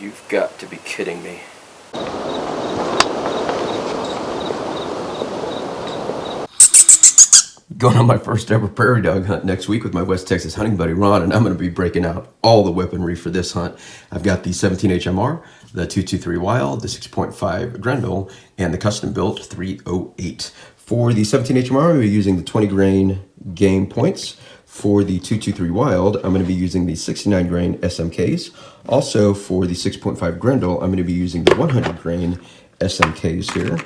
You've got to be kidding me. Going on my first ever prairie dog hunt next week with my West Texas hunting buddy Ron, and I'm going to be breaking out all the weaponry for this hunt. I've got the 17 HMR, the 223 Wylde, the 6.5 Grendel, and the custom built 308. For the 17 HMR, I'm going to be using the 20 grain game points. For the 223 Wylde, I'm going to be using the 69 grain SMKs. Also for the 6.5 Grendel, I'm going to be using the 100 grain SMKs here.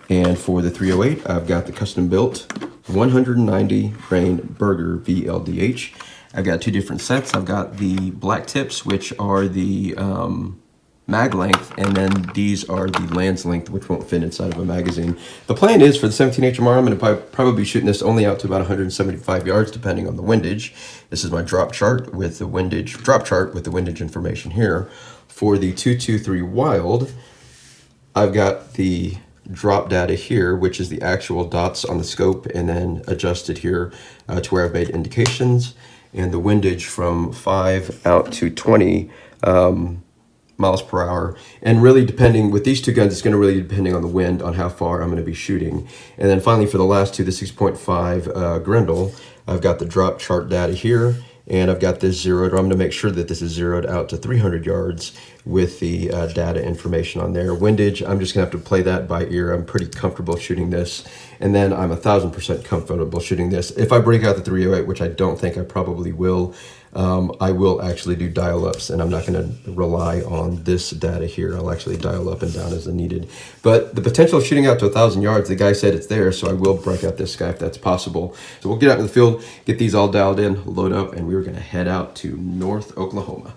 And for the 308, I've got the custom built 190 grain Burger VLDH. I've got two different sets. I've got the black tips, which are the mag length, and then these are the lance length, which won't fit inside of a magazine. The plan is for the 17 HMR, I'm going to probably be shooting this only out to about 175 yards, depending on the windage. This is my drop chart with the windage information here. For the 223 Wylde, I've got the drop data here, which is the actual dots on the scope, and then adjusted here to where I've made indications, and the windage from 5 out to 20 miles per hour. And really depending with these two guns, it's going to really depending on the wind on how far I'm going to be shooting. And then finally for the last two, the 6.5 Grendel, I've got the drop chart data here, and I've got this zeroed, or I'm going to make sure that this is zeroed out to 300 yards with the data information on there. Windage, I'm just going to have to play that by ear. I'm pretty comfortable shooting this. And then I'm 1,000% comfortable shooting this. If I break out the 308, which I don't think I probably will, I will actually do dial-ups, and I'm not going to rely on this data here. I'll actually dial up and down as needed. But the potential of shooting out to 1,000 yards, the guy said it's there, so I will break out this guy if that's possible. So we'll get out in the field, get these all dialed in, load up, and we're going to head out to North Oklahoma.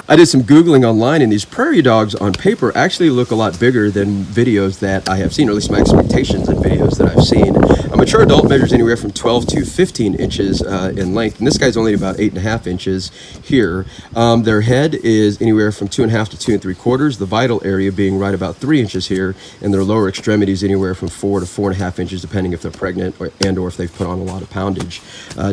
I did some Googling online, and these prairie dogs on paper actually look a lot bigger than videos that I have seen, or at least my expectations in videos that I've seen. A mature adult measures anywhere from 12 to 15 inches in length, and this guy's only about 8.5 inches here. Their head is anywhere from 2.5 to 2 3/4, the vital area being right about 3 inches here, and their lower extremities anywhere from 4 to 4.5 inches, depending if they're pregnant or if they've put on a lot of poundage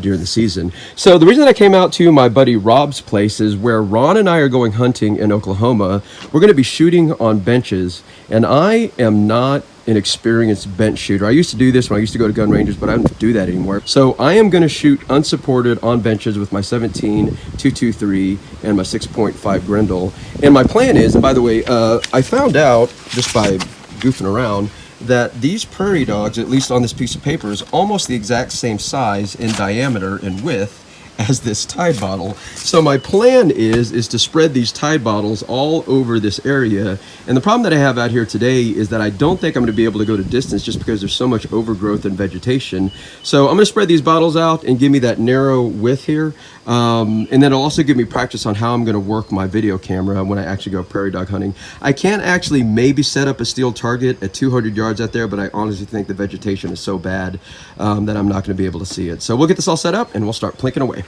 during the season. So the reason I came out to my buddy Rob's place is where Ron and I are going hunting in Oklahoma. We're going to be shooting on benches, and I am not an experienced bench shooter. I used to do this when I used to go to gun ranges, but I don't do that anymore. So I am going to shoot unsupported on benches with my 17 223 and my 6.5 Grendel. And my plan is, and by the way, I found out just by goofing around that these prairie dogs, at least on this piece of paper, is almost the exact same size in diameter and width as this Tide bottle. So my plan is to spread these Tide bottles all over this area. And the problem that I have out here today is that I don't think I'm going to be able to go to distance just because there's so much overgrowth and vegetation. So I'm going to spread these bottles out and give me that narrow width here. And then it'll also give me practice on how I'm going to work my video camera when I actually go prairie dog hunting. I can actually maybe set up a steel target at 200 yards out there, but I honestly think the vegetation is so bad that I'm not going to be able to see it. So we'll get this all set up and we'll start plinking away.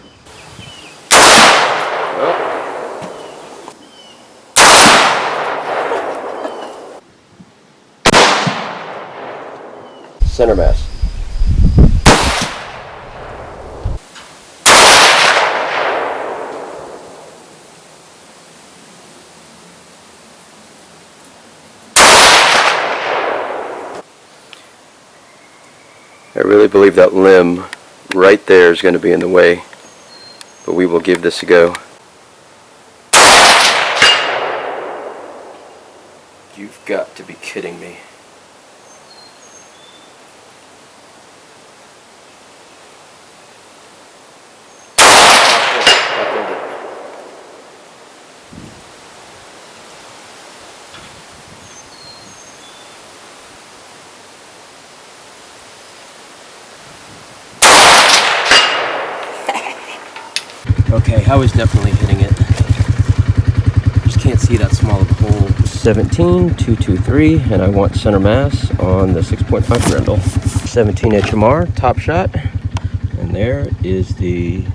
Center mass. I really believe that limb right there is going to be in the way, but we will give this a go. You've got to be kidding me. Okay, I was definitely hitting it. Just can't see that small of a hole. 17, 223, and I want center mass on the 6.5 Grendel. 17 HMR, top shot. And there is the,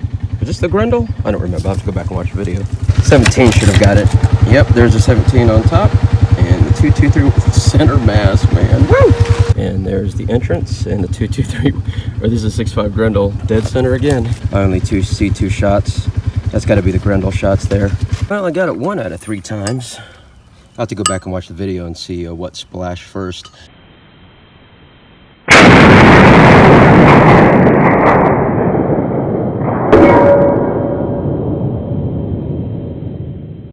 is this the Grendel? I don't remember, I'll have to go back and watch the video. 17 should have got it. Yep, there's a 17 on top. And the 223 with center mass, man. Woo! And there's the entrance and the 223, or this is a 6.5 Grendel, dead center again. I only see two shots. That's gotta be the Grendel shots there. Well, I got it 1 out of 3 times. I'll have to go back and watch the video and see what splashed first.